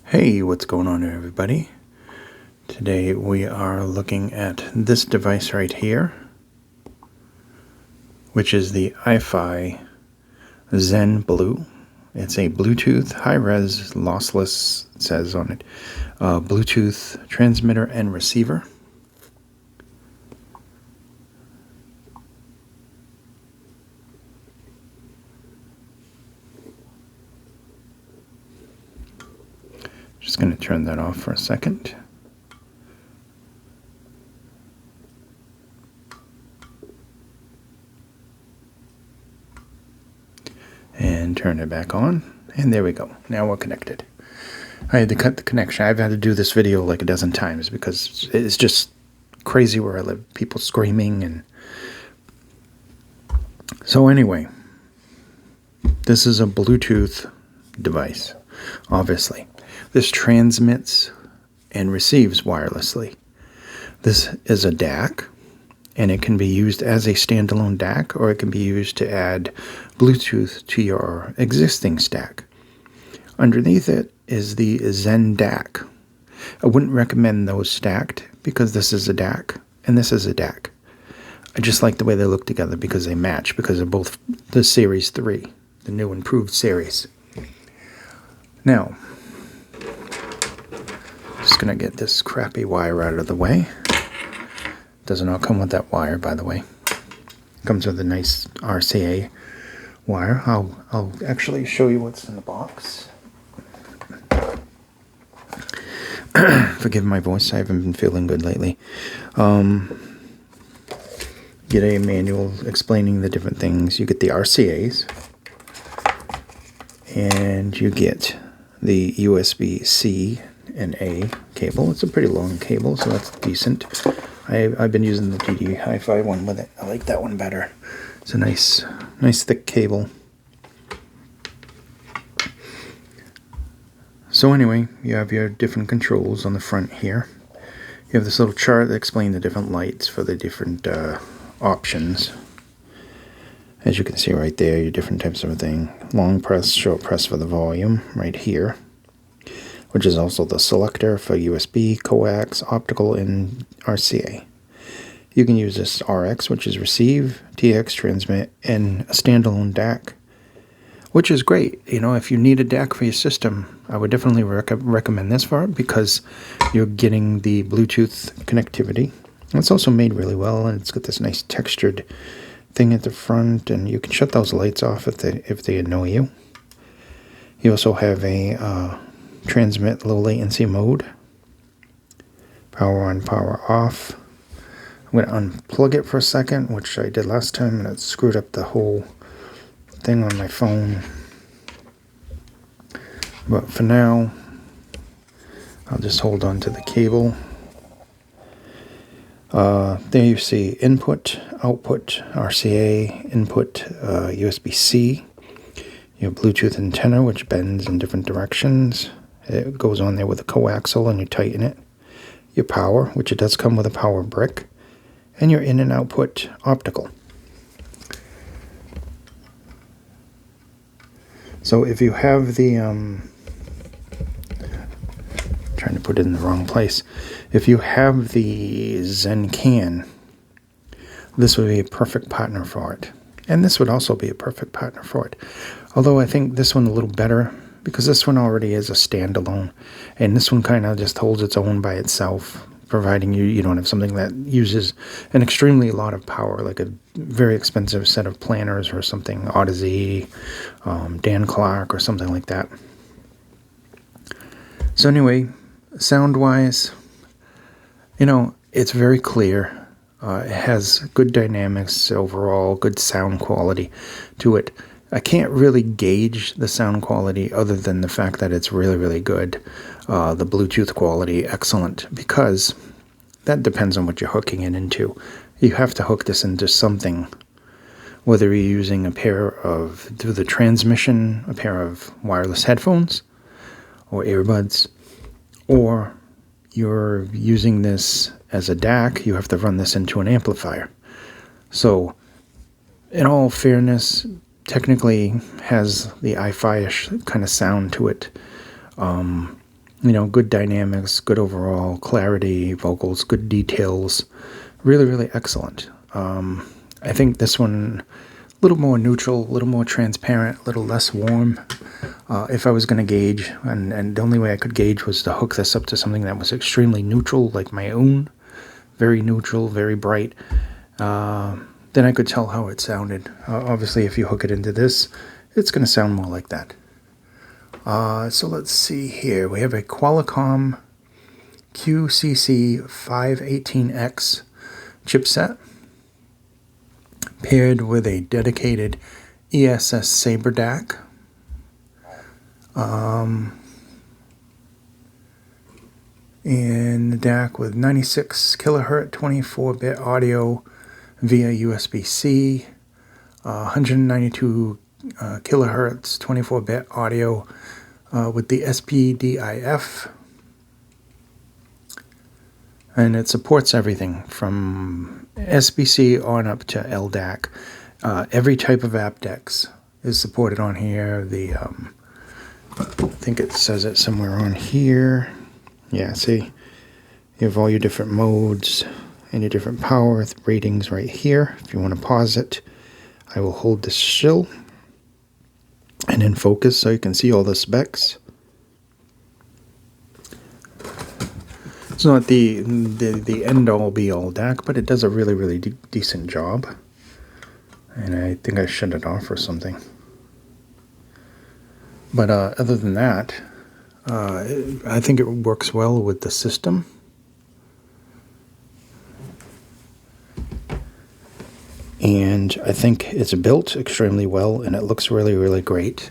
Hey, what's going on there, everybody? Today we are looking at this device right here, which is the iFi Zen Blue. It's a Bluetooth, high-res, lossless, it says on it, Bluetooth transmitter and receiver. Just going to turn that off for a second. And turn it back on. And there we go. Now we're connected. I had to cut the connection. I've had to do this video like a dozen times because it's just crazy where I live. People screaming and... So anyway, this is a Bluetooth device, obviously. This transmits and receives wirelessly. This is a DAC, and it can be used as a standalone DAC, or it can be used to add Bluetooth to your existing stack. Underneath it is the Zen DAC. I wouldn't recommend those stacked because this is a DAC and this is a DAC. I just like the way they look together because they match, because they're both the Series 3, the new improved series. Now, just going to get this crappy wire out of the way. Does not come with that wire, by the way. Comes with a nice RCA wire. I'll actually show you what's in the box. Forgive my voice, I haven't been feeling good lately. Get a manual explaining the different things. You get the RCAs, and you get the USB-C and A cable. It's a pretty long cable, so that's decent. I've been using the GD Hi-Fi one with it. I like that one better. It's a nice thick cable. So anyway, you have your different controls on the front here. You have this little chart that explains the different lights for the different options. As you can see right there, your different types of thing. Long press, short press for the volume right here, which is also the selector for USB, coax, optical, and RCA. You can use this RX, which is receive, TX, transmit, and a standalone DAC, which is great. You know, if you need a DAC for your system, I would definitely recommend this for it because you're getting the Bluetooth connectivity. It's also made really well, and it's got this nice textured thing at the front, and you can shut those lights off if they annoy you. You also have a transmit low latency mode, power on, power off. I'm going to unplug it for a second, which I did last time, and it screwed up the whole thing on my phone. But for now, I'll just hold on to the cable. There you see input, output, RCA, input, USB-C. You have Bluetooth antenna, which bends in different directions. It goes on there with a coaxial, and you tighten it. Your power, which it does come with a power brick. And your in and output optical. So if you have the, trying to put it in the wrong place. If you have the Zen Can, this would be a perfect partner for it. And this would also be a perfect partner for it. Although I think this one a little better, because this one already is a standalone. And this one kind of just holds its own by itself, providing you don't have something that uses an extremely lot of power, like a very expensive set of planners or something, Odyssey, Dan Clark, or something like that. So anyway, sound-wise, you know, it's very clear. It has good dynamics overall, good sound quality to it. I can't really gauge the sound quality other than the fact that it's really, really good. The Bluetooth quality, excellent, because that depends on what you're hooking it into. You have to hook this into something, whether you're using a pair of, through the transmission, a pair of wireless headphones or earbuds, or you're using this as a DAC, you have to run this into an amplifier. So, in all fairness, technically has the iFi-ish kind of sound to it. You know, good dynamics, good overall clarity, vocals, good details. Really, really excellent. I think this one a little more neutral, a little more transparent, a little less warm. If I was going to gauge, and the only way I could gauge was to hook this up to something that was extremely neutral, like my own, very neutral, very bright, then I could tell how it sounded. Obviously, if you hook it into this, it's going to sound more like that. So let's see here. We have a Qualcomm QCC518X chipset paired with a dedicated ESS Saber DAC. And the DAC with 96 kilohertz 24-bit audio via USB-C, 192 kilohertz 24-bit audio with the SPDIF, and it supports everything from SBC on up to LDAC. Every type of aptX is supported on here. The I think it says it somewhere on here. Yeah, see, you have all your different modes and your different power ratings right here. If you want to pause it, I will hold this still and in focus so you can see all the specs. It's not the end-all be-all DAC, but it does a really, really decent job. And I think I shut it off or something. But other than that, I think it works well with the system. And I think it's built extremely well, and it looks really, really great.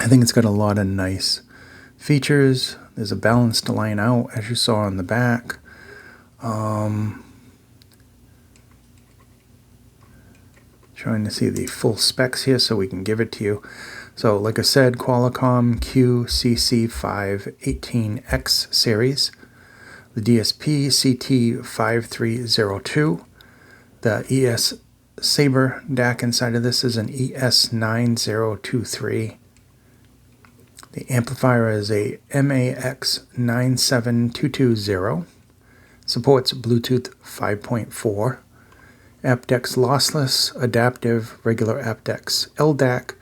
I think it's got a lot of nice features. There's a balanced line out, as you saw on the back. Trying to see the full specs here so we can give it to you. So, like I said, Qualcomm QCC518X series, the DSP CT5302, the ES Saber DAC inside of this is an ES9023. The amplifier is a MAX97220, supports Bluetooth 5.4, aptX lossless, adaptive, regular aptX, LDAC,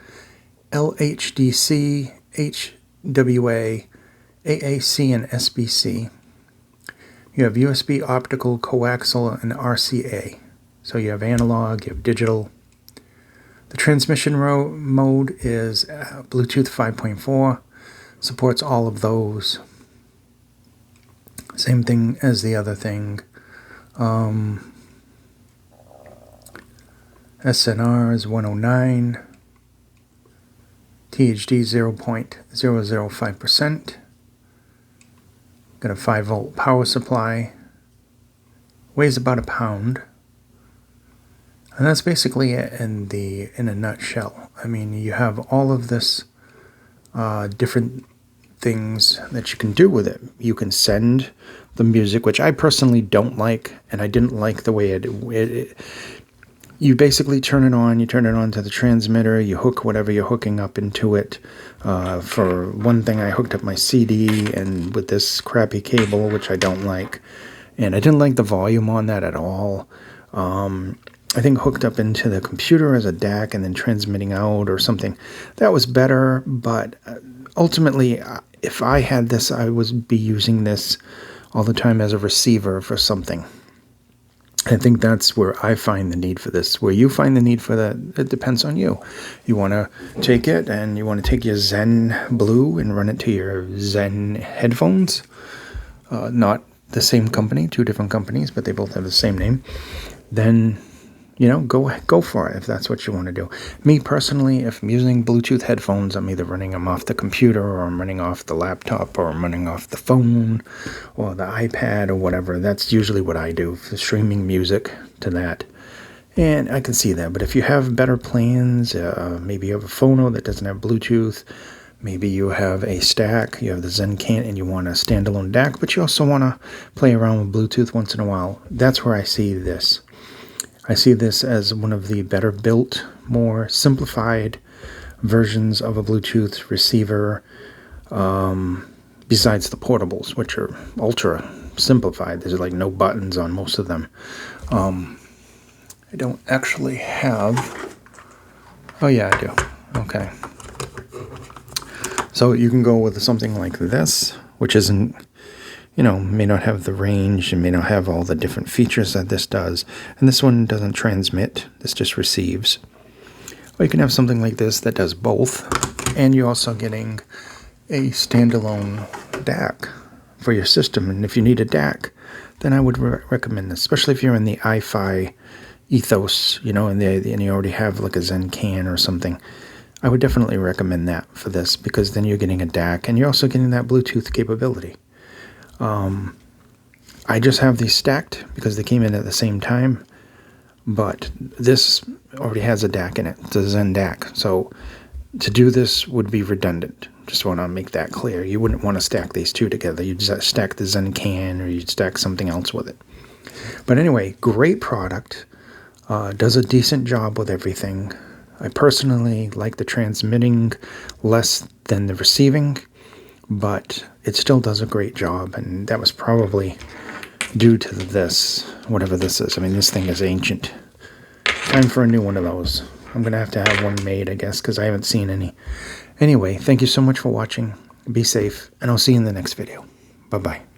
LHDC, HWA, AAC, and SBC. You have USB optical, coaxial, and RCA. So you have analog, you have digital. The transmission mode is Bluetooth 5.4, supports all of those. Same thing as the other thing. SNR is 109. THD 0.005%. Got a 5-volt power supply. Weighs about a pound. And that's basically it in a nutshell. I mean, you have all of this different things that you can do with it. You can send the music, which I personally don't like, and I didn't like the way it you basically turn it on to the transmitter, you hook whatever you're hooking up into it. For one thing, I hooked up my CD and with this crappy cable, which I don't like, and I didn't like the volume on that at all. I think hooked up into the computer as a DAC and then transmitting out or something, that was better, but ultimately, if I had this, I would be using this all the time as a receiver for something. I think that's where I find the need for this. Where you find the need for that, it depends on you. You want to take it and you want to take your Zen Blue and run it to your Zen headphones. Not the same company, two different companies, but they both have the same name. Then, you know, go for it if that's what you want to do. Me personally, if I'm using Bluetooth headphones, I'm either running them off the computer or I'm running off the laptop or I'm running off the phone or the iPad or whatever. That's usually what I do for streaming music to that. And I can see that. But if you have better plans, maybe you have a phono that doesn't have Bluetooth, maybe you have a stack, you have the Zen Can and you want a standalone DAC, but you also want to play around with Bluetooth once in a while. That's where I see this. I see this as one of the better built, more simplified versions of a Bluetooth receiver. besides the portables, which are ultra simplified. There's like no buttons on most of them. I don't actually have... Oh yeah, I do. Okay. So you can go with something like this, which isn't, you know, may not have the range and may not have all the different features that this does. And this one doesn't transmit, this just receives. Or you can have something like this that does both. And you're also getting a standalone DAC for your system. And if you need a DAC, then I would recommend this, especially if you're in the iFi ethos, you know, and you already have like a Zen can or something. I would definitely recommend that for this, because then you're getting a DAC and you're also getting that Bluetooth capability. I just have these stacked because they came in at the same time, but this already has a DAC in it. It's a Zen DAC. So to do this would be redundant. Just want to make that clear. You wouldn't want to stack these two together. You'd stack the Zen can, or you'd stack something else with it. But anyway, great product. Does a decent job with everything. I personally like the transmitting less than the receiving, but it still does a great job, and that was probably due to this, whatever this is. I mean, this thing is ancient. Time for a new one of those. I'm going to have one made, I guess, because I haven't seen any. Anyway, thank you so much for watching. Be safe, and I'll see you in the next video. Bye-bye.